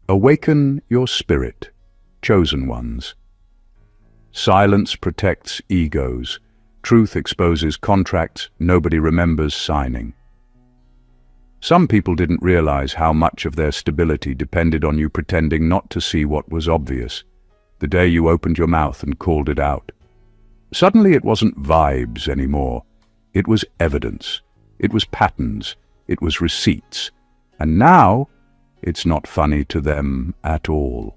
Awaken your spirit, chosen ones. Silence protects egos. Truth exposes contracts nobody remembers signing. Some people didn't realize how much of their stability depended on you pretending not to see what was obvious, the day you opened your mouth and called it out. Suddenly it wasn't vibes anymore. It was evidence. It was patterns. It was receipts. And now, it's not funny to them at all.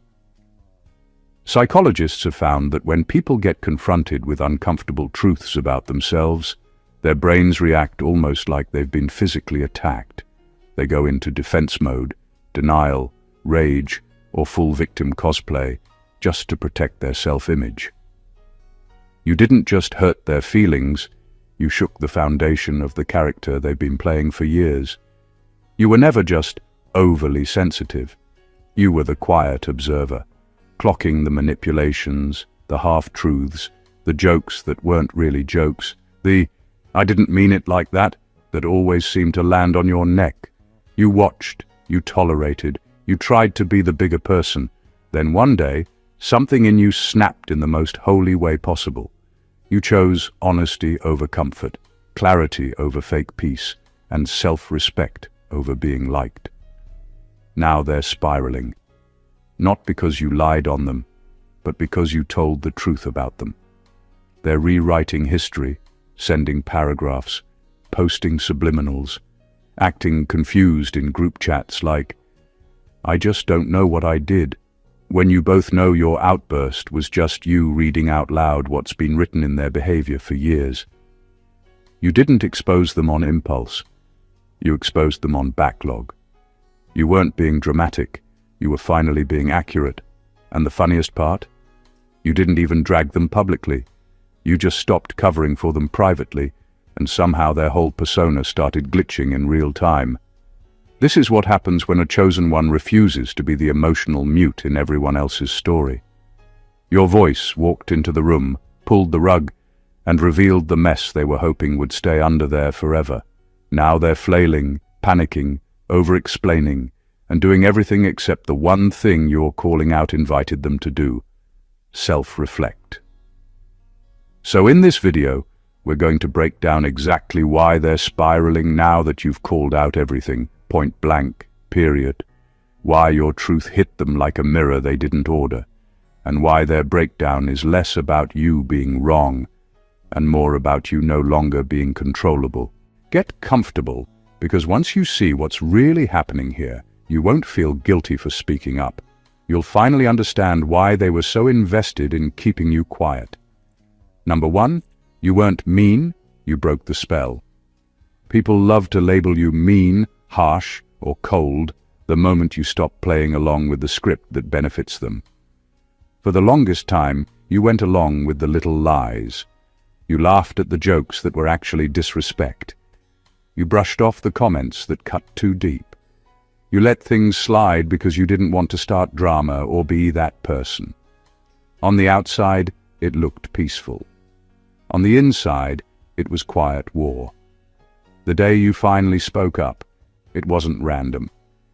Psychologists have found that when people get confronted with uncomfortable truths about themselves, their brains react almost like they've been physically attacked. They go into defense mode, denial, rage, or full victim cosplay, just to protect their self-image. You didn't just hurt their feelings, you shook the foundation of the character they've been playing for years. You were never just overly sensitive. You were the quiet observer, clocking the manipulations, the half-truths, the jokes that weren't really jokes, the "I didn't mean it like that" that always seemed to land on your neck. You watched, you tolerated, you tried to be the bigger person. Then one day, something in you snapped in the most holy way possible. You chose honesty over comfort, clarity over fake peace, and self-respect over being liked. Now they're spiraling. Not because you lied on them, but because you told the truth about them. They're rewriting history, sending paragraphs, posting subliminals, acting confused in group chats like, "I just don't know what I did," when you both know your outburst was just you reading out loud what's been written in their behavior for years. You didn't expose them on impulse. You exposed them on backlog. You weren't being dramatic. You were finally being accurate. And the funniest part? You didn't even drag them publicly. You just stopped covering for them privately, and somehow their whole persona started glitching in real time. This is what happens when a chosen one refuses to be the emotional mute in everyone else's story. Your voice walked into the room, pulled the rug, and revealed the mess they were hoping would stay under there forever. Now they're flailing, panicking, over-explaining, and doing everything except the one thing your calling out invited them to do: self-reflect. So in this video, we're going to break down exactly why they're spiraling now that you've called out everything, point blank, period. Why your truth hit them like a mirror they didn't order, and why their breakdown is less about you being wrong and more about you no longer being controllable. Get comfortable, because once you see what's really happening here, you won't feel guilty for speaking up. You'll finally understand why they were so invested in keeping you quiet. Number one, you weren't mean, you broke the spell. People love to label you mean, harsh, or cold the moment you stop playing along with the script that benefits them. For the longest time, you went along with the little lies. You laughed at the jokes that were actually disrespect. You brushed off the comments that cut too deep. You let things slide because you didn't want to start drama or be that person. On the outside, it looked peaceful. On the inside, it was quiet war. The day you finally spoke up, it wasn't random.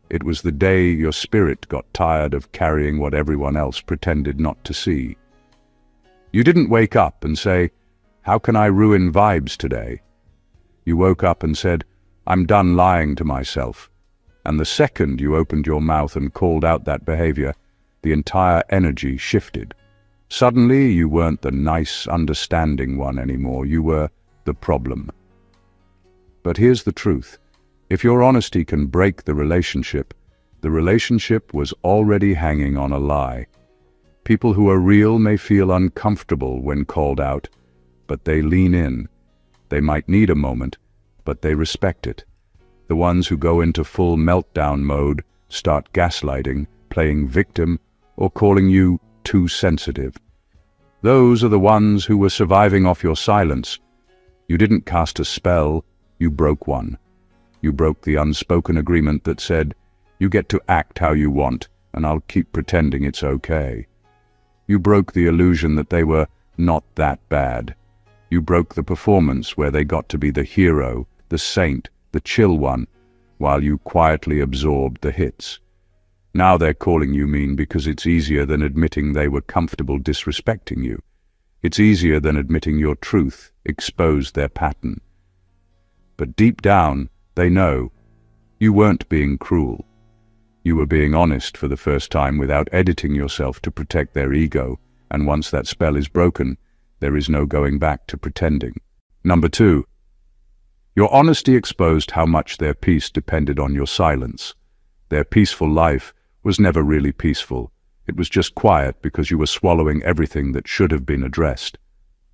It was the day your spirit got tired of carrying what everyone else pretended not to see. You didn't wake up and say, "How can I ruin vibes today?" You woke up and said, "I'm done lying to myself." And the second you opened your mouth and called out that behavior, the entire energy shifted. Suddenly, you weren't the nice, understanding one anymore. You were the problem. But here's the truth. If your honesty can break the relationship was already hanging on a lie. People who are real may feel uncomfortable when called out, but they lean in. They might need a moment, but they respect it. The ones who go into full meltdown mode, start gaslighting, playing victim, or calling you too sensitive. Those are the ones who were surviving off your silence. You didn't cast a spell, you broke one. You broke the unspoken agreement that said, "You get to act how you want, and I'll keep pretending it's okay." You broke the illusion that they were not that bad. You broke the performance where they got to be the hero, the saint, the chill one, while you quietly absorbed the hits. Now they're calling you mean because it's easier than admitting they were comfortable disrespecting you. It's easier than admitting your truth exposed their pattern. But deep down, they know you weren't being cruel. You were being honest for the first time without editing yourself to protect their ego, and once that spell is broken, there is no going back to pretending. Number 2. Your honesty exposed how much their peace depended on your silence. Their peaceful life was never really peaceful. It was just quiet because you were swallowing everything that should have been addressed.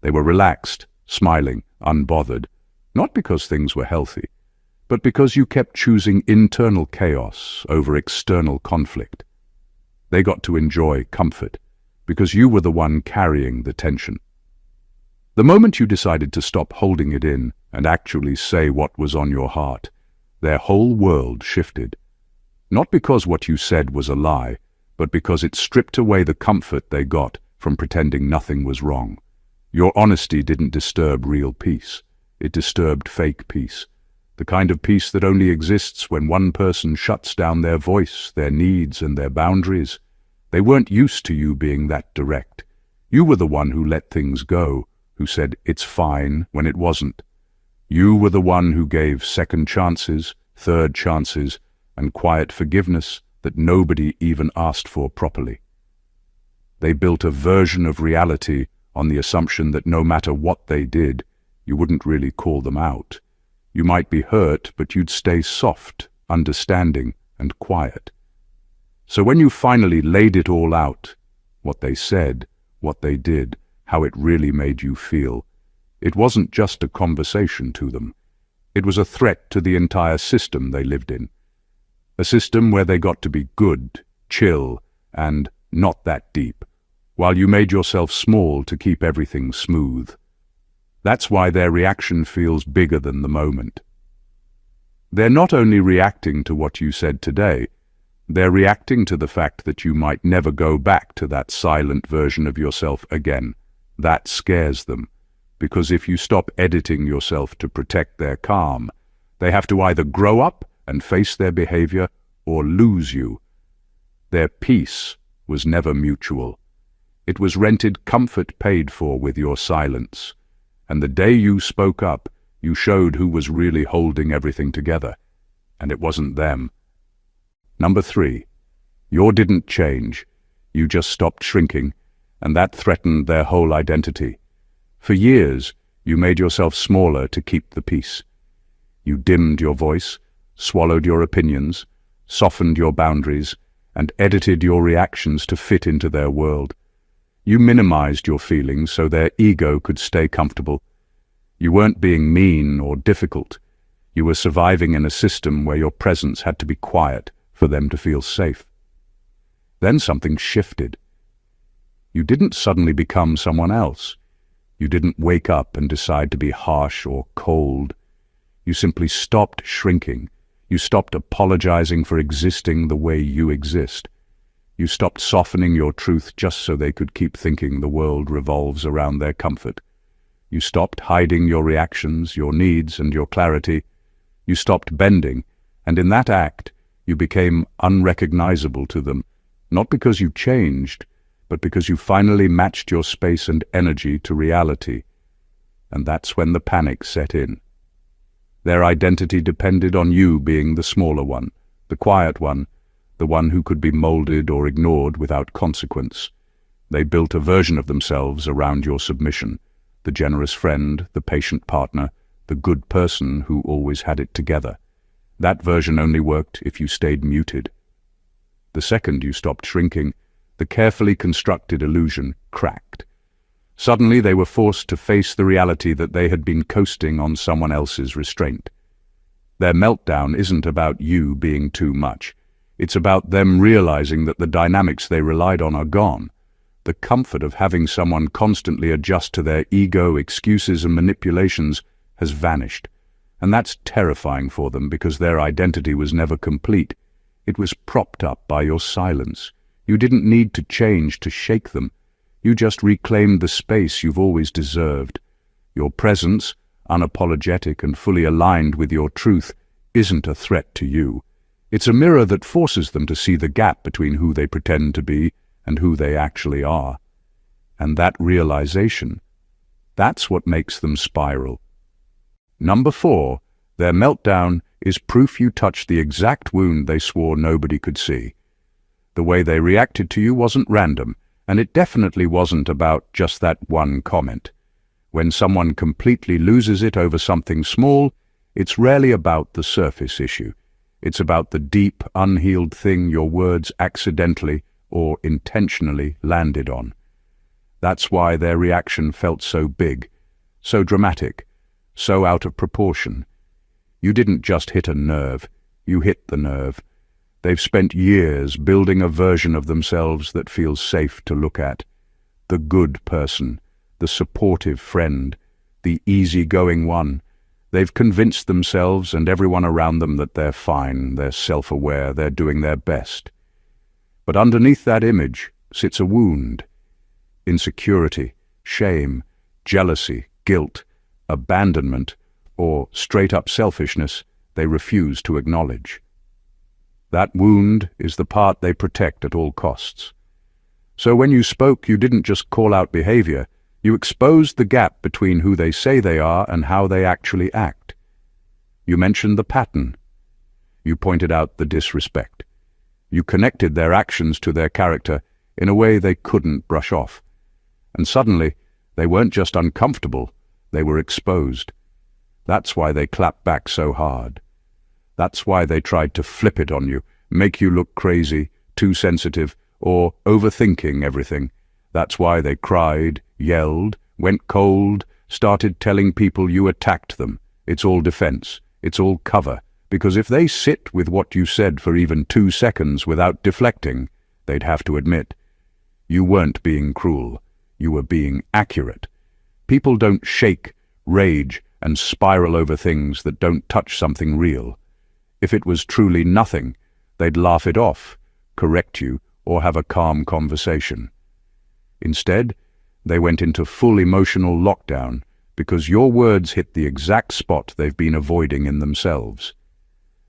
They were relaxed, smiling, unbothered, not because things were healthy, but because you kept choosing internal chaos over external conflict. They got to enjoy comfort because you were the one carrying the tension. The moment you decided to stop holding it in and actually say what was on your heart, their whole world shifted. Not because what you said was a lie, but because it stripped away the comfort they got from pretending nothing was wrong. Your honesty didn't disturb real peace. It disturbed fake peace. The kind of peace that only exists when one person shuts down their voice, their needs, and their boundaries. They weren't used to you being that direct. You were the one who let things go, who said it's fine when it wasn't. You were the one who gave second chances, third chances, and quiet forgiveness that nobody even asked for properly. They built a version of reality on the assumption that no matter what they did, you wouldn't really call them out. You might be hurt, but you'd stay soft, understanding, and quiet. So when you finally laid it all out, what they said, what they did, how it really made you feel, it wasn't just a conversation to them. It was a threat to the entire system they lived in. A system where they got to be good, chill, and not that deep, while you made yourself small to keep everything smooth. That's why their reaction feels bigger than the moment. They're not only reacting to what you said today, they're reacting to the fact that you might never go back to that silent version of yourself again. That scares them, because if you stop editing yourself to protect their calm, they have to either grow up and face their behavior or lose you. Their peace was never mutual. It was rented comfort paid for with your silence. And the day you spoke up, you showed who was really holding everything together. And it wasn't them. Number 3. You didn't change. You just stopped shrinking, and that threatened their whole identity. For years, you made yourself smaller to keep the peace. You dimmed your voice, swallowed your opinions, softened your boundaries, and edited your reactions to fit into their world. You minimized your feelings so their ego could stay comfortable. You weren't being mean or difficult. You were surviving in a system where your presence had to be quiet for them to feel safe. Then something shifted. You didn't suddenly become someone else. You didn't wake up and decide to be harsh or cold. You simply stopped shrinking. You stopped apologizing for existing the way you exist. You stopped softening your truth just so they could keep thinking the world revolves around their comfort. You stopped hiding your reactions, your needs, and your clarity. You stopped bending, and in that act, you became unrecognizable to them, not because you changed, but because you finally matched your space and energy to reality. And that's when the panic set in. Their identity depended on you being the smaller one, the quiet one, the one who could be molded or ignored without consequence. They built a version of themselves around your submission, the generous friend, the patient partner, the good person who always had it together. That version only worked if you stayed muted. The second you stopped shrinking, the carefully constructed illusion cracked. Suddenly they were forced to face the reality that they had been coasting on someone else's restraint. Their meltdown isn't about you being too much. It's about them realizing that the dynamics they relied on are gone. The comfort of having someone constantly adjust to their ego, excuses, and manipulations has vanished. And that's terrifying for them because their identity was never complete. It was propped up by your silence. You didn't need to change to shake them. You just reclaimed the space you've always deserved. Your presence, unapologetic and fully aligned with your truth, isn't a threat to you. It's a mirror that forces them to see the gap between who they pretend to be and who they actually are. And that realization, that's what makes them spiral. Number 4, their meltdown is proof you touched the exact wound they swore nobody could see. The way they reacted to you wasn't random, and it definitely wasn't about just that one comment. When someone completely loses it over something small, it's rarely about the surface issue. It's about the deep, unhealed thing your words accidentally or intentionally landed on. That's why their reaction felt so big, so dramatic, so out of proportion. You didn't just hit a nerve, you hit the nerve. They've spent years building a version of themselves that feels safe to look at. The good person, the supportive friend, the easygoing one. They've convinced themselves and everyone around them that they're fine, they're self-aware, they're doing their best. But underneath that image sits a wound. Insecurity, shame, jealousy, guilt, abandonment, or straight-up selfishness they refuse to acknowledge. That wound is the part they protect at all costs. So when you spoke, you didn't just call out behavior, you exposed the gap between who they say they are and how they actually act. You mentioned the pattern. You pointed out the disrespect. You connected their actions to their character in a way they couldn't brush off. And suddenly, they weren't just uncomfortable, they were exposed. That's why they clapped back so hard. That's why they tried to flip it on you, make you look crazy, too sensitive, or overthinking everything. That's why they cried, yelled, went cold, started telling people you attacked them. It's all defense. It's all cover. Because if they sit with what you said for even 2 seconds without deflecting, they'd have to admit, you weren't being cruel. You were being accurate. People don't shake, rage, and spiral over things that don't touch something real. If it was truly nothing, they'd laugh it off, correct you, or have a calm conversation. Instead, they went into full emotional lockdown because your words hit the exact spot they've been avoiding in themselves.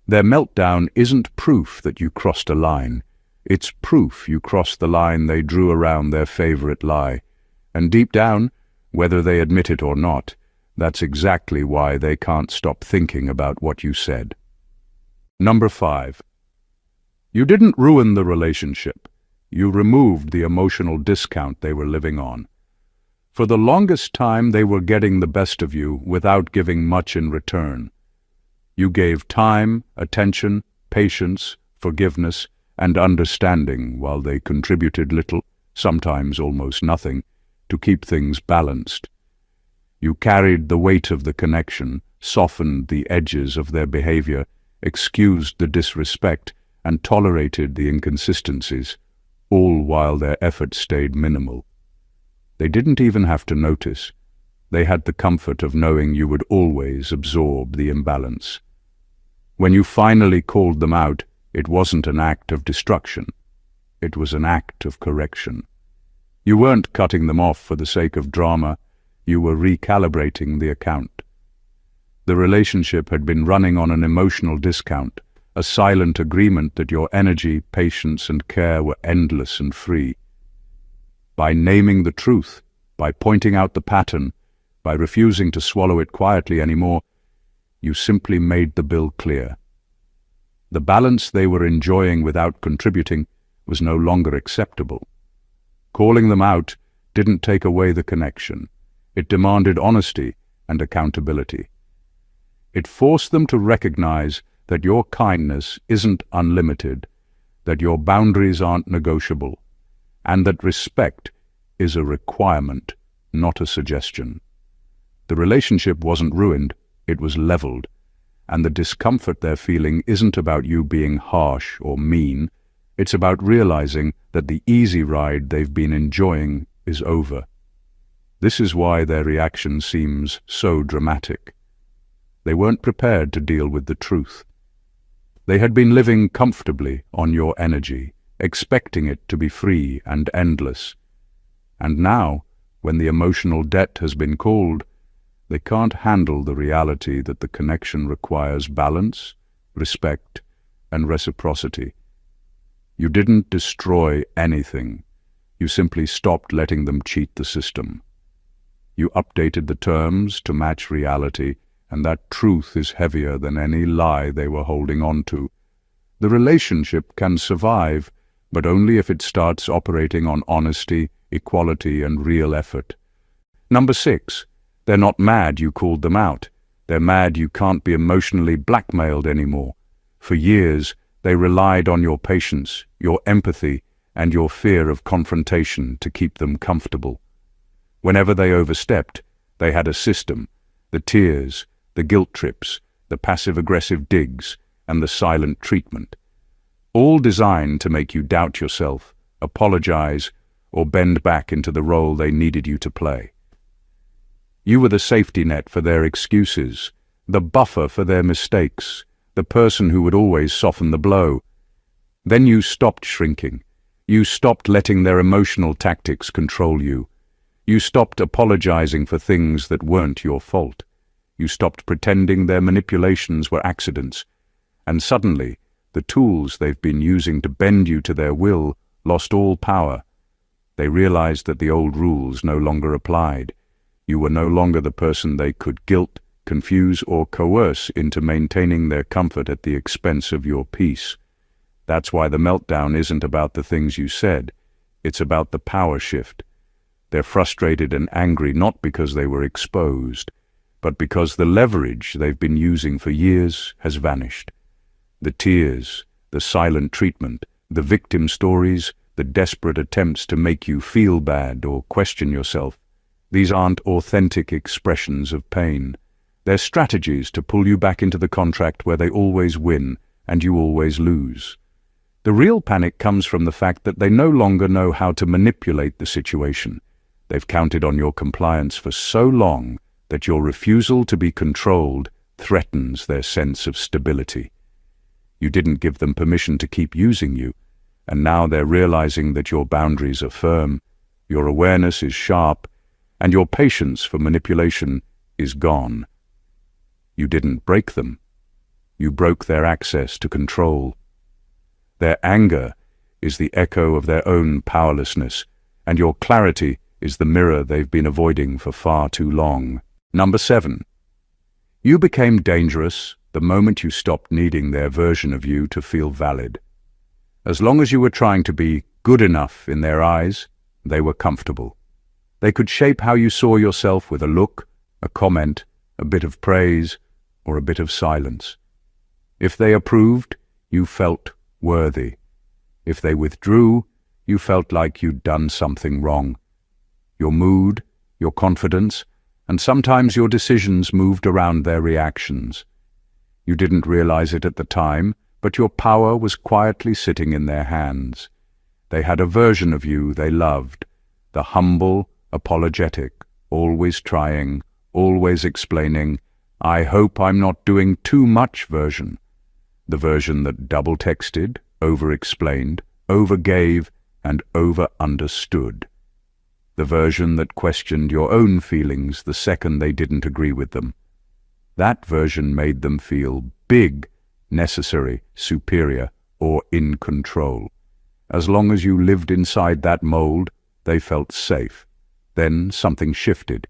Their meltdown isn't proof that you crossed a line. It's proof you crossed the line they drew around their favorite lie. And deep down, whether they admit it or not, that's exactly why they can't stop thinking about what you said. Number 5. You didn't ruin the relationship. You removed the emotional discount they were living on. For the longest time, they were getting the best of you without giving much in return. You gave time, attention, patience, forgiveness, and understanding while they contributed little, sometimes almost nothing, to keep things balanced. You carried the weight of the connection, softened the edges of their behavior, excused the disrespect, and tolerated the inconsistencies, all while their effort stayed minimal. They didn't even have to notice. They had the comfort of knowing you would always absorb the imbalance. When you finally called them out, it wasn't an act of destruction. It was an act of correction. You weren't cutting them off for the sake of drama. You were recalibrating the account. The relationship had been running on an emotional discount, a silent agreement that your energy, patience, and care were endless and free. By naming the truth, by pointing out the pattern, by refusing to swallow it quietly anymore, you simply made the bill clear. The balance they were enjoying without contributing was no longer acceptable. Calling them out didn't take away the connection. It demanded honesty and accountability. It forced them to recognize that your kindness isn't unlimited, that your boundaries aren't negotiable, and that respect is a requirement, not a suggestion. The relationship wasn't ruined, it was leveled, and the discomfort they're feeling isn't about you being harsh or mean. It's about realizing that the easy ride they've been enjoying is over. This is why their reaction seems so dramatic. They weren't prepared to deal with the truth. They had been living comfortably on your energy, expecting it to be free and endless. And now, when the emotional debt has been called, they can't handle the reality that the connection requires balance, respect, and reciprocity. You didn't destroy anything. You simply stopped letting them cheat the system. You updated the terms to match reality, and that truth is heavier than any lie they were holding on to. The relationship can survive, but only if it starts operating on honesty, equality, and real effort. Number 6, they're not mad you called them out. They're mad you can't be emotionally blackmailed anymore. For years, they relied on your patience, your empathy, and your fear of confrontation to keep them comfortable. Whenever they overstepped, they had a system: the tears, the guilt trips, the passive-aggressive digs, and the silent treatment. All designed to make you doubt yourself, apologize, or bend back into the role they needed you to play. You were the safety net for their excuses, the buffer for their mistakes, the person who would always soften the blow. Then you stopped shrinking. You stopped letting their emotional tactics control you. You stopped apologizing for things that weren't your fault. You stopped pretending their manipulations were accidents. And suddenly, the tools they've been using to bend you to their will lost all power. They realized that the old rules no longer applied. You were no longer the person they could guilt, confuse, or coerce into maintaining their comfort at the expense of your peace. That's why the meltdown isn't about the things you said. It's about the power shift. They're frustrated and angry not because they were exposed, but because the leverage they've been using for years has vanished. The tears, the silent treatment, the victim stories, the desperate attempts to make you feel bad or question yourself, these aren't authentic expressions of pain. They're strategies to pull you back into the contract where they always win and you always lose. The real panic comes from the fact that they no longer know how to manipulate the situation. They've counted on your compliance for so long that your refusal to be controlled threatens their sense of stability. You didn't give them permission to keep using you, and now they're realizing that your boundaries are firm, your awareness is sharp, and your patience for manipulation is gone. You didn't break them. You broke their access to control. Their anger is the echo of their own powerlessness, and your clarity is the mirror they've been avoiding for far too long. Number 7. You became dangerous the moment you stopped needing their version of you to feel valid. As long as you were trying to be good enough in their eyes, they were comfortable. They could shape how you saw yourself with a look, a comment, a bit of praise, or a bit of silence. If they approved, you felt worthy. If they withdrew, you felt like you'd done something wrong. Your mood, your confidence, and sometimes your decisions moved around their reactions. You didn't realize it at the time, but your power was quietly sitting in their hands. They had a version of you they loved, the humble, apologetic, always trying, always explaining, "I hope I'm not doing too much" version. The version that double-texted, over-explained, over-gave, and over-understood. The version that questioned your own feelings the second they didn't agree with them. That version made them feel big, necessary, superior, or in control. As long as you lived inside that mold, they felt safe. Then something shifted.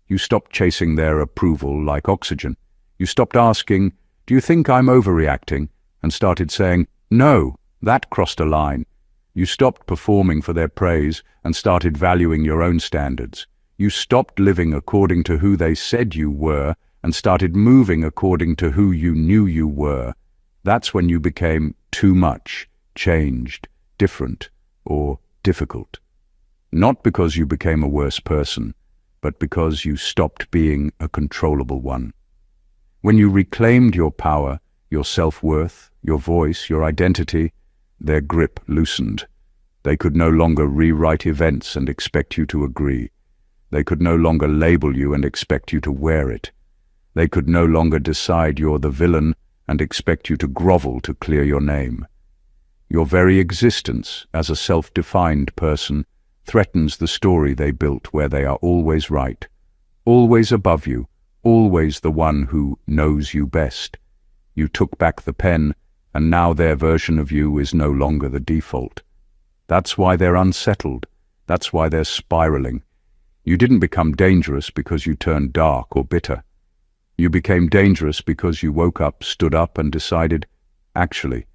You stopped chasing their approval like oxygen. You stopped asking, "Do you think I'm overreacting?" and started saying, "No, that crossed a line." You stopped performing for their praise and started valuing your own standards. You stopped living according to who they said you were and started moving according to who you knew you were. That's when you became too much, changed, different, or difficult. Not because you became a worse person, but because you stopped being a controllable one. When you reclaimed your power, your self-worth, your voice, your identity, their grip loosened. They could no longer rewrite events and expect you to agree. They could no longer label you and expect you to wear it. They could no longer decide you're the villain and expect you to grovel to clear your name. Your very existence as a self-defined person threatens the story they built where they are always right, always above you, always the one who knows you best. You took back the pen, and now their version of you is no longer the default. That's why they're unsettled. That's why they're spiraling. You didn't become dangerous because you turned dark or bitter. You became dangerous because you woke up, stood up, and decided, actually,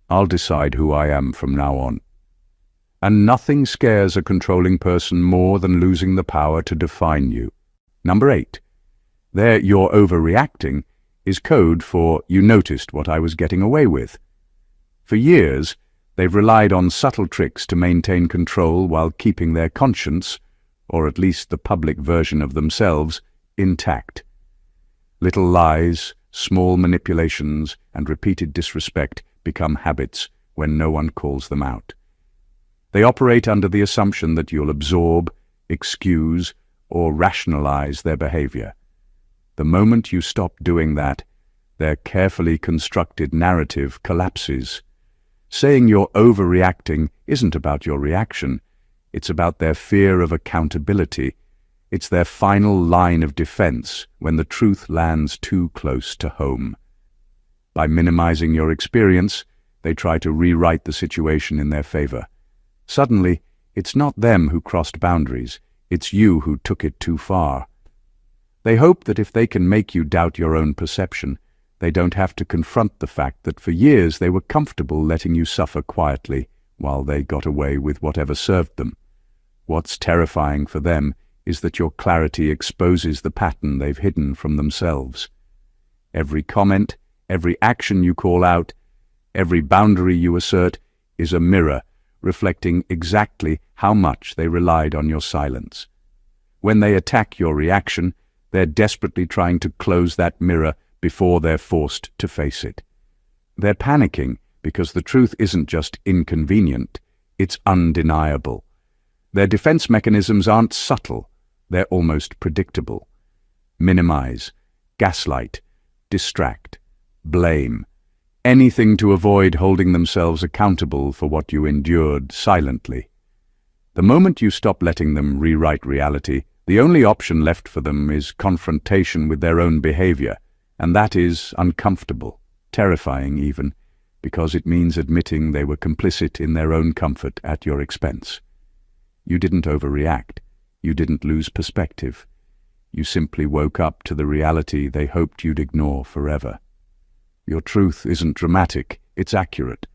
I'll decide who I am from now on. And nothing scares a controlling person more than losing the power to define you. Number 8. There, you're overreacting is code for you noticed what I was getting away with. For years, they've relied on subtle tricks to maintain control while keeping their conscience, or at least the public version of themselves, intact. Little lies, small manipulations, and repeated disrespect become habits when no one calls them out. They operate under the assumption that you'll absorb, excuse, or rationalize their behavior. The moment you stop doing that, their carefully constructed narrative collapses. Saying you're overreacting isn't about your reaction. It's about their fear of accountability. It's their final line of defense when the truth lands too close to home. By minimizing your experience, they try to rewrite the situation in their favor. Suddenly, it's not them who crossed boundaries, it's you who took it too far. They hope that if they can make you doubt your own perception, they don't have to confront the fact that for years they were comfortable letting you suffer quietly while they got away with whatever served them. What's terrifying for them is that your clarity exposes the pattern they've hidden from themselves. Every comment, every action you call out, every boundary you assert is a mirror reflecting exactly how much they relied on your silence. When they attack your reaction, they're desperately trying to close that mirror before they're forced to face it. They're panicking because the truth isn't just inconvenient, it's undeniable. Their defense mechanisms aren't subtle, they're almost predictable. Minimize, gaslight, distract, blame. Anything to avoid holding themselves accountable for what you endured silently. The moment you stop letting them rewrite reality, the only option left for them is confrontation with their own behavior, and that is uncomfortable, terrifying even, because it means admitting they were complicit in their own comfort at your expense. You didn't overreact. You didn't lose perspective. You simply woke up to the reality they hoped you'd ignore forever. Your truth isn't dramatic, it's accurate.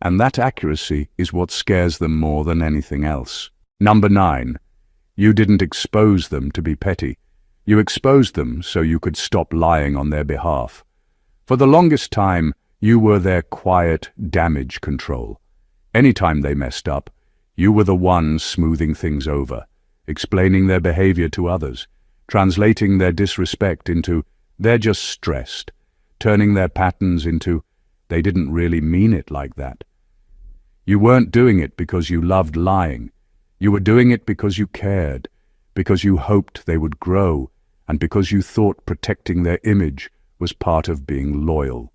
And that accuracy is what scares them more than anything else. Number 9. You didn't expose them to be petty. You exposed them so you could stop lying on their behalf. For the longest time, you were their quiet damage control. Anytime they messed up, you were the one smoothing things over, explaining their behavior to others, translating their disrespect into, they're just stressed, turning their patterns into, they didn't really mean it like that. You weren't doing it because you loved lying. You were doing it because you cared, because you hoped they would grow, and because you thought protecting their image was part of being loyal.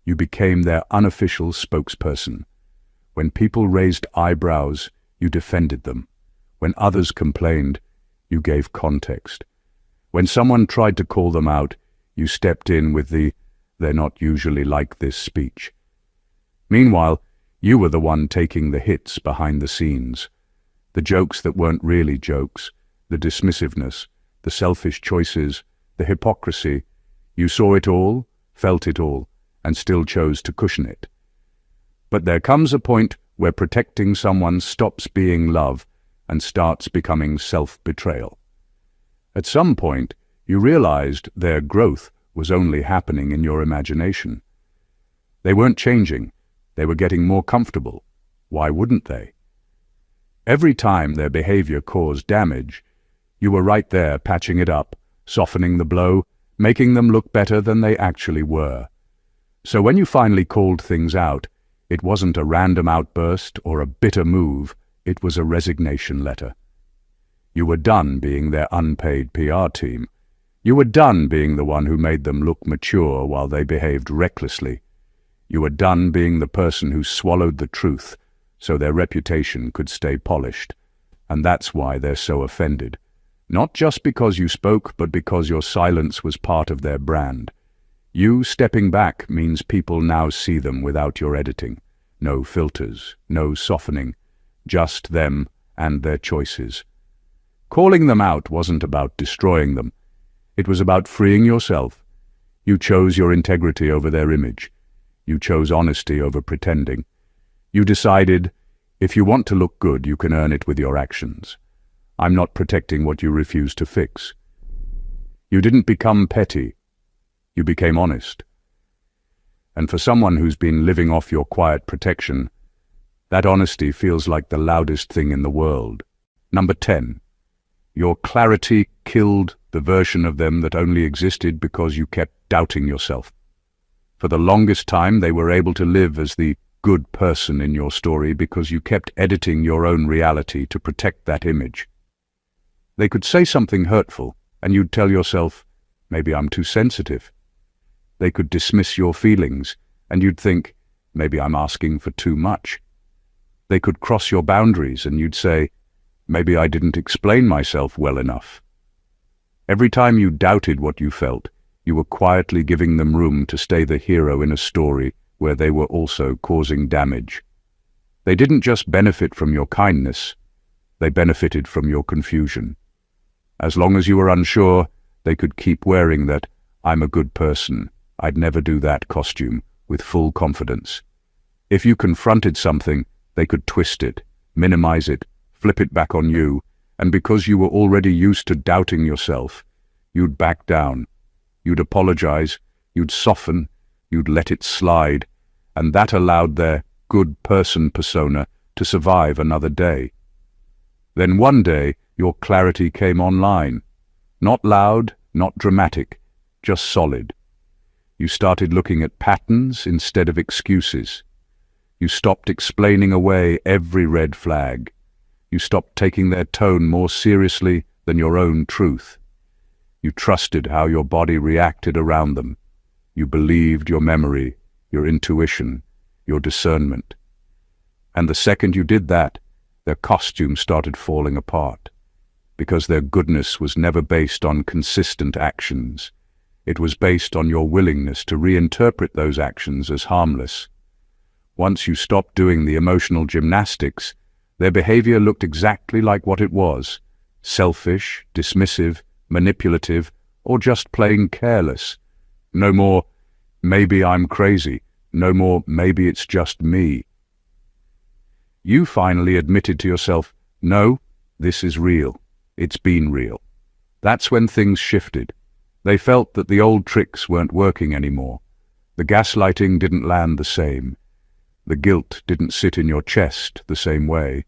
You became their unofficial spokesperson. When people raised eyebrows, you defended them. When others complained, you gave context. When someone tried to call them out, you stepped in with the, they're not usually like this speech. Meanwhile, you were the one taking the hits behind the scenes. The jokes that weren't really jokes, the dismissiveness, the selfish choices, the hypocrisy. You saw it all, felt it all, and still chose to cushion it. But there comes a point where protecting someone stops being love and starts becoming self-betrayal. At some point, you realized their growth was only happening in your imagination. They weren't changing, they were getting more comfortable. Why wouldn't they? Every time their behavior caused damage, you were right there patching it up, softening the blow, making them look better than they actually were. So when you finally called things out, it wasn't a random outburst or a bitter move, it was a resignation letter. You were done being their unpaid PR team. You were done being the one who made them look mature while they behaved recklessly. You were done being the person who swallowed the truth so their reputation could stay polished. And that's why they're so offended. Not just because you spoke, but because your silence was part of their brand. You stepping back means people now see them without your editing. No filters, no softening, just them and their choices. Calling them out wasn't about destroying them. It was about freeing yourself. You chose your integrity over their image. You chose honesty over pretending. You decided, if you want to look good, you can earn it with your actions. I'm not protecting what you refuse to fix. You didn't become petty. You became honest. And for someone who's been living off your quiet protection, that honesty feels like the loudest thing in the world. Number 10. Your clarity killed the version of them that only existed because you kept doubting yourself. For the longest time, they were able to live as the good person in your story because you kept editing your own reality to protect that image. They could say something hurtful, and you'd tell yourself, maybe I'm too sensitive. They could dismiss your feelings, and you'd think, maybe I'm asking for too much. They could cross your boundaries, and you'd say, maybe I didn't explain myself well enough. Every time you doubted what you felt, you were quietly giving them room to stay the hero in a story where they were also causing damage. They didn't just benefit from your kindness, they benefited from your confusion. As long as you were unsure, they could keep wearing that "I'm a good person, I'd never do that" costume with full confidence. If you confronted something, they could twist it, minimize it, flip it back on you, and because you were already used to doubting yourself, you'd back down. You'd apologize, you'd soften, you'd let it slide, and that allowed their good person persona to survive another day. Then one day, your clarity came online. Not loud, not dramatic, just solid. You started looking at patterns instead of excuses. You stopped explaining away every red flag. You stopped taking their tone more seriously than your own truth. You trusted how your body reacted around them. You believed your memory, your intuition, your discernment. And the second you did that, their costume started falling apart, because their goodness was never based on consistent actions. It was based on your willingness to reinterpret those actions as harmless. Once you stopped doing the emotional gymnastics, their behavior looked exactly like what it was: selfish, dismissive, manipulative, or just plain careless. No more, maybe I'm crazy. No more, maybe it's just me. You finally admitted to yourself, no, this is real. It's been real. That's when things shifted. They felt that the old tricks weren't working anymore. The gaslighting didn't land the same. The guilt didn't sit in your chest the same way.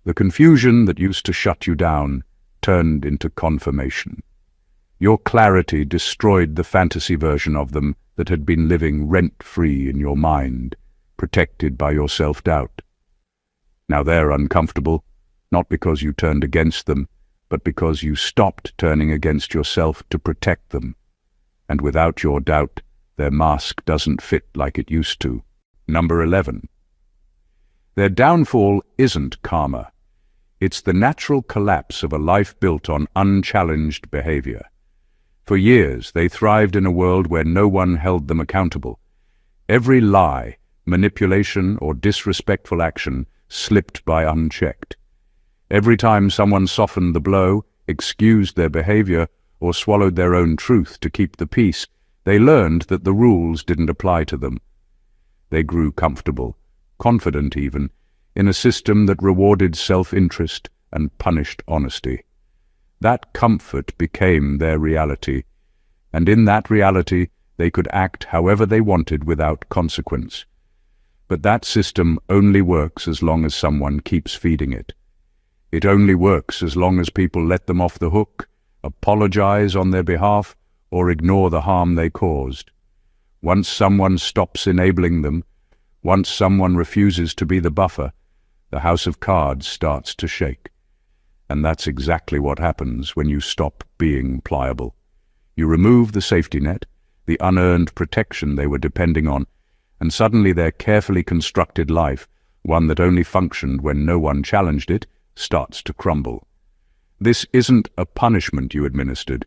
The confusion that used to shut you down turned into confirmation. Your clarity destroyed the fantasy version of them that had been living rent-free in your mind, protected by your self-doubt. Now they're uncomfortable, not because you turned against them, but because you stopped turning against yourself to protect them. And without your doubt, their mask doesn't fit like it used to. Number 11. Their downfall isn't karma. It's the natural collapse of a life built on unchallenged behavior. For years, they thrived in a world where no one held them accountable. Every lie, manipulation, or disrespectful action slipped by unchecked. Every time someone softened the blow, excused their behavior, or swallowed their own truth to keep the peace, they learned that the rules didn't apply to them. They grew comfortable, confident even, in a system that rewarded self-interest and punished honesty. That comfort became their reality, and in that reality they could act however they wanted without consequence. But that system only works as long as someone keeps feeding it. It only works as long as people let them off the hook, apologize on their behalf, or ignore the harm they caused. Once someone stops enabling them, once someone refuses to be the buffer, the house of cards starts to shake. And that's exactly what happens when you stop being pliable. You remove the safety net, the unearned protection they were depending on, and suddenly their carefully constructed life, one that only functioned when no one challenged it, starts to crumble. This isn't a punishment you administered.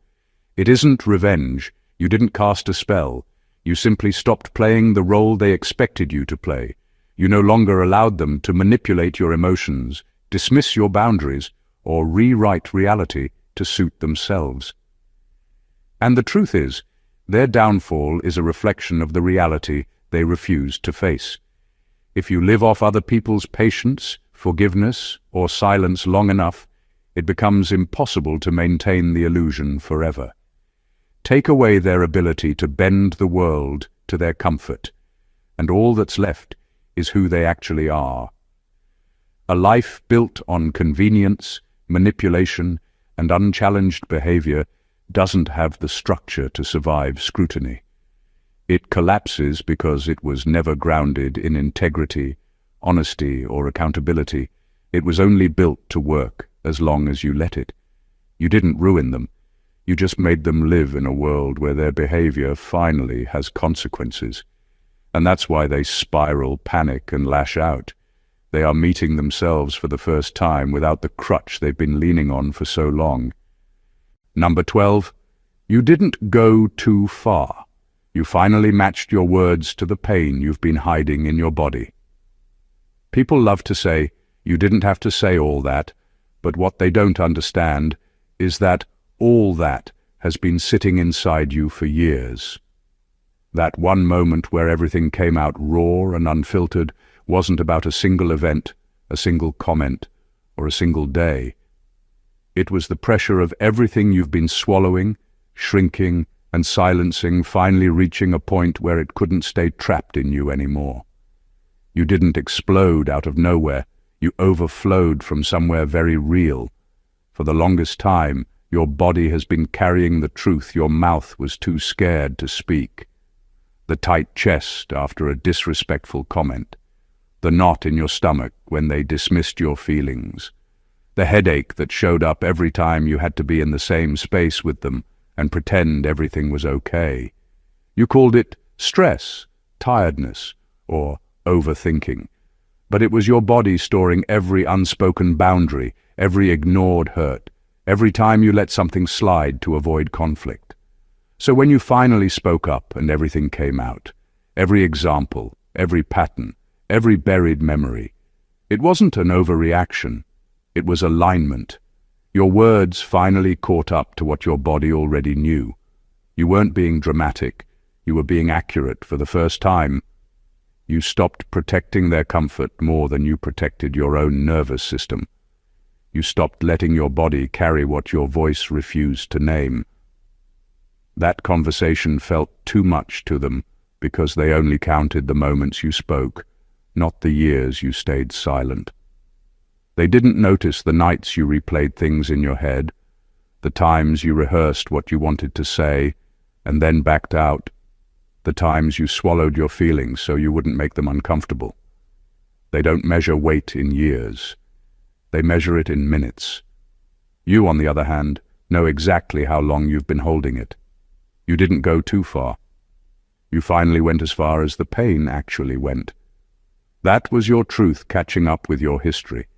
It isn't revenge. You didn't cast a spell. You simply stopped playing the role they expected you to play. You no longer allowed them to manipulate your emotions, dismiss your boundaries, or rewrite reality to suit themselves. And the truth is, their downfall is a reflection of the reality they refused to face. If you live off other people's patience, forgiveness, or silence long enough, it becomes impossible to maintain the illusion forever. Take away their ability to bend the world to their comfort, and all that's left is who they actually are. A life built on convenience, manipulation, and unchallenged behavior doesn't have the structure to survive scrutiny. It collapses because it was never grounded in integrity, honesty, or accountability. It was only built to work as long as you let it. You didn't ruin them. You just made them live in a world where their behavior finally has consequences. And that's why they spiral, panic, and lash out. They are meeting themselves for the first time without the crutch they've been leaning on for so long. Number 12. You didn't go too far. You finally matched your words to the pain you've been hiding in your body. People love to say, you didn't have to say all that, but what they don't understand is that all that has been sitting inside you for years. That one moment where everything came out raw and unfiltered wasn't about a single event, a single comment, or a single day. It was the pressure of everything you've been swallowing, shrinking, and silencing finally reaching a point where it couldn't stay trapped in you anymore. You didn't explode out of nowhere. You overflowed from somewhere very real. For the longest time, your body has been carrying the truth your mouth was too scared to speak. The tight chest after a disrespectful comment. The knot in your stomach when they dismissed your feelings. The headache that showed up every time you had to be in the same space with them and pretend everything was okay. You called it stress, tiredness, or overthinking. But it was your body storing every unspoken boundary, every ignored hurt, every time you let something slide to avoid conflict. So when you finally spoke up and everything came out, every example, every pattern, every buried memory, it wasn't an overreaction. It was alignment. Your words finally caught up to what your body already knew. You weren't being dramatic. You were being accurate for the first time. You stopped protecting their comfort more than you protected your own nervous system. You stopped letting your body carry what your voice refused to name. That conversation felt too much to them because they only counted the moments you spoke, not the years you stayed silent. They didn't notice the nights you replayed things in your head, the times you rehearsed what you wanted to say and then backed out, the times you swallowed your feelings so you wouldn't make them uncomfortable. They don't measure weight in years. They measure it in minutes. You, on the other hand, know exactly how long you've been holding it. You didn't go too far. You finally went as far as the pain actually went. That was your truth catching up with your history.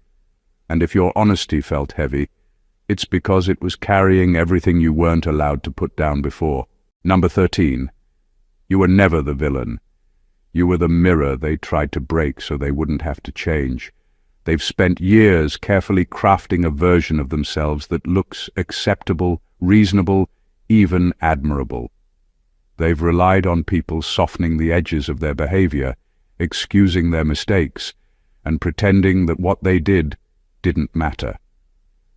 And if your honesty felt heavy, it's because it was carrying everything you weren't allowed to put down before. Number 13. You were never the villain. You were the mirror they tried to break so they wouldn't have to change. They've spent years carefully crafting a version of themselves that looks acceptable, reasonable, even admirable. They've relied on people softening the edges of their behavior, excusing their mistakes, and pretending that what they didn't matter.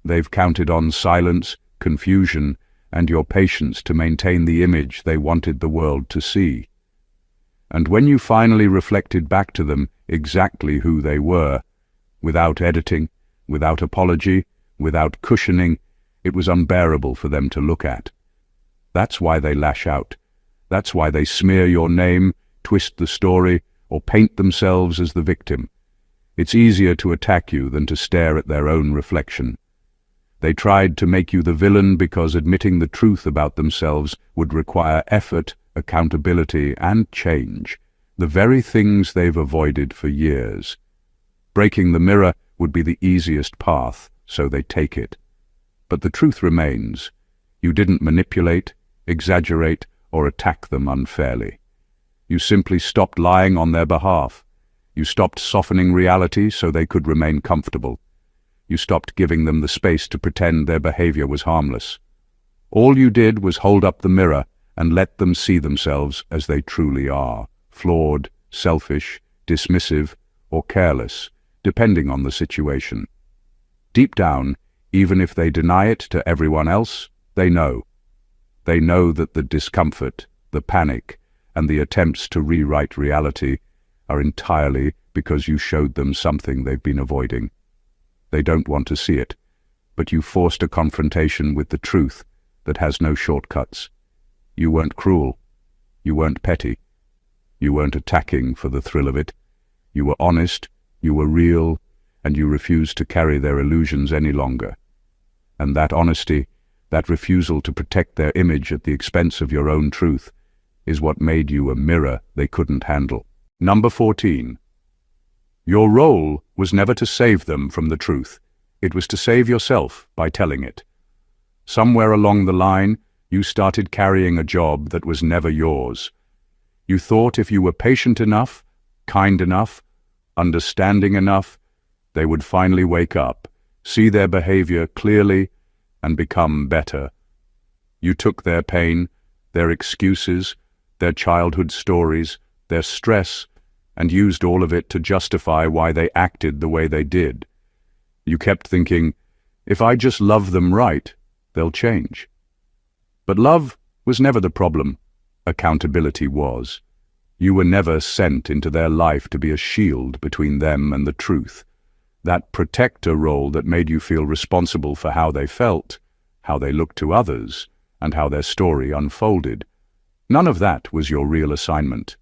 They've counted on silence, confusion, and your patience to maintain the image they wanted the world to see. And when you finally reflected back to them exactly who they were, without editing, without apology, without cushioning, it was unbearable for them to look at. That's why they lash out. That's why they smear your name, twist the story, or paint themselves as the victim. It's easier to attack you than to stare at their own reflection. They tried to make you the villain because admitting the truth about themselves would require effort, accountability, and change, the very things they've avoided for years. Breaking the mirror would be the easiest path, so they take it. But the truth remains. You didn't manipulate, exaggerate, or attack them unfairly. You simply stopped lying on their behalf. You stopped softening reality so they could remain comfortable. You stopped giving them the space to pretend their behavior was harmless. All you did was hold up the mirror and let them see themselves as they truly are, flawed, selfish, dismissive, or careless, depending on the situation. Deep down, even if they deny it to everyone else, they know. They know that the discomfort, the panic, and the attempts to rewrite reality are entirely because you showed them something they've been avoiding. They don't want to see it, but you forced a confrontation with the truth that has no shortcuts. You weren't cruel. You weren't petty. You weren't attacking for the thrill of it. You were honest, you were real, and you refused to carry their illusions any longer. And that honesty, that refusal to protect their image at the expense of your own truth, is what made you a mirror they couldn't handle. Number 14. Your role was never to save them from the truth. It was to save yourself by telling it. Somewhere along the line, you started carrying a job that was never yours. You thought if you were patient enough, kind enough, understanding enough, they would finally wake up, see their behavior clearly, and become better. You took their pain, their excuses, their childhood stories, their stress, and used all of it to justify why they acted the way they did. You kept thinking, if I just love them right, they'll change. But love was never the problem. Accountability was. You were never sent into their life to be a shield between them and the truth. That protector role that made you feel responsible for how they felt, how they looked to others, and how their story unfolded. None of that was your real assignment.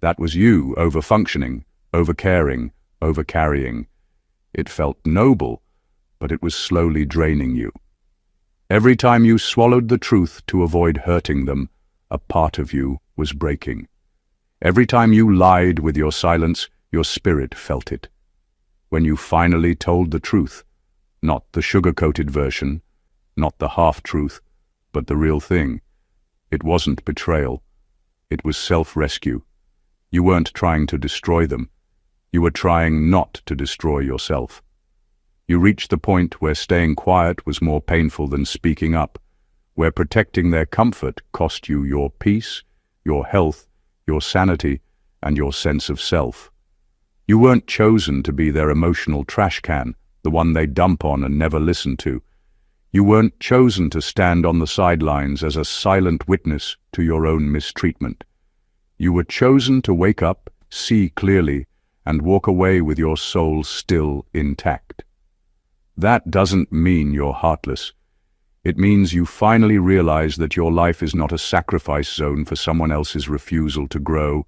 That was you over-functioning, over-caring, over-carrying. It felt noble, but it was slowly draining you. Every time you swallowed the truth to avoid hurting them, a part of you was breaking. Every time you lied with your silence, your spirit felt it. When you finally told the truth, not the sugar-coated version, not the half-truth, but the real thing, it wasn't betrayal. It was self-rescue. You weren't trying to destroy them. You were trying not to destroy yourself. You reached the point where staying quiet was more painful than speaking up, where protecting their comfort cost you your peace, your health, your sanity, and your sense of self. You weren't chosen to be their emotional trash can, the one they dump on and never listen to. You weren't chosen to stand on the sidelines as a silent witness to your own mistreatment. You were chosen to wake up, see clearly, and walk away with your soul still intact. That doesn't mean you're heartless. It means you finally realize that your life is not a sacrifice zone for someone else's refusal to grow.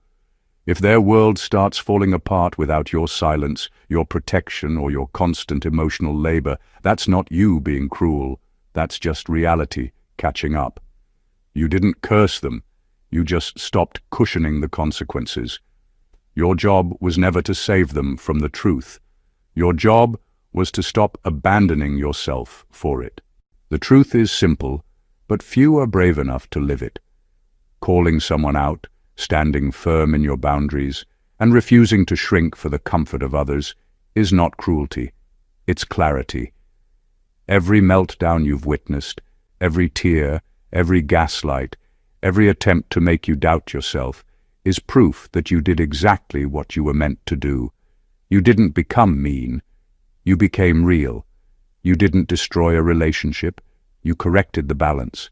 If their world starts falling apart without your silence, your protection, or your constant emotional labor, that's not you being cruel. That's just reality catching up. You didn't curse them. You just stopped cushioning the consequences. Your job was never to save them from the truth. Your job was to stop abandoning yourself for it. The truth is simple, but few are brave enough to live it. Calling someone out, standing firm in your boundaries, and refusing to shrink for the comfort of others is not cruelty. It's clarity. Every meltdown you've witnessed, every tear, every gaslight, every attempt to make you doubt yourself is proof that you did exactly what you were meant to do. You didn't become mean. You became real. You didn't destroy a relationship. You corrected the balance.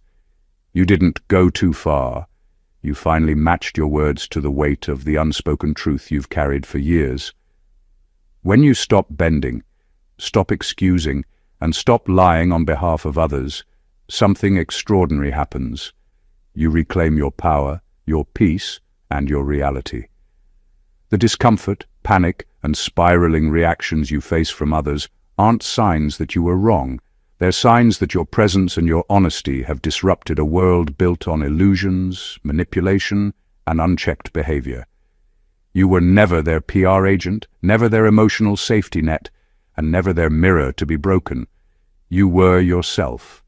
You didn't go too far. You finally matched your words to the weight of the unspoken truth you've carried for years. When you stop bending, stop excusing, and stop lying on behalf of others, something extraordinary happens. You reclaim your power, your peace, and your reality. The discomfort, panic, and spiraling reactions you face from others aren't signs that you were wrong. They're signs that your presence and your honesty have disrupted a world built on illusions, manipulation, and unchecked behavior. You were never their PR agent, never their emotional safety net, and never their mirror to be broken. You were yourself,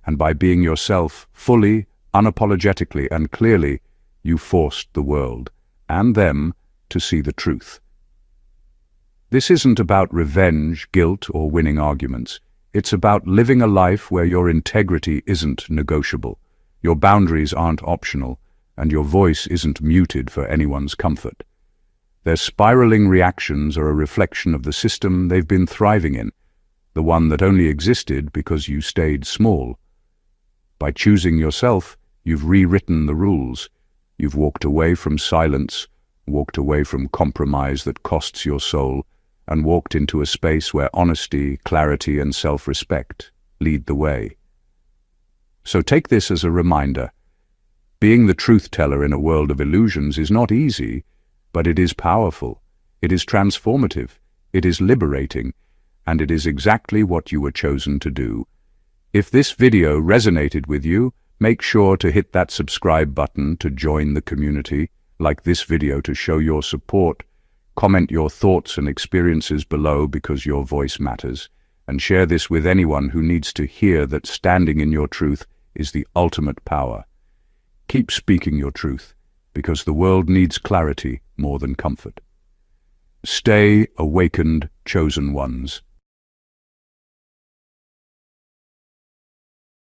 and by being yourself fully, unapologetically and clearly, you forced the world, and them, to see the truth. This isn't about revenge, guilt, or winning arguments. It's about living a life where your integrity isn't negotiable, your boundaries aren't optional, and your voice isn't muted for anyone's comfort. Their spiraling reactions are a reflection of the system they've been thriving in, the one that only existed because you stayed small. By choosing yourself, you've rewritten the rules. You've walked away from silence, walked away from compromise that costs your soul, and walked into a space where honesty, clarity, and self-respect lead the way. So take this as a reminder. Being the truth teller in a world of illusions is not easy, but it is powerful, it is transformative, it is liberating, and it is exactly what you were chosen to do. If this video resonated with you, make sure to hit that subscribe button to join the community, like this video to show your support, comment your thoughts and experiences below because your voice matters, and share this with anyone who needs to hear that standing in your truth is the ultimate power. Keep speaking your truth, because the world needs clarity more than comfort. Stay awakened, chosen ones.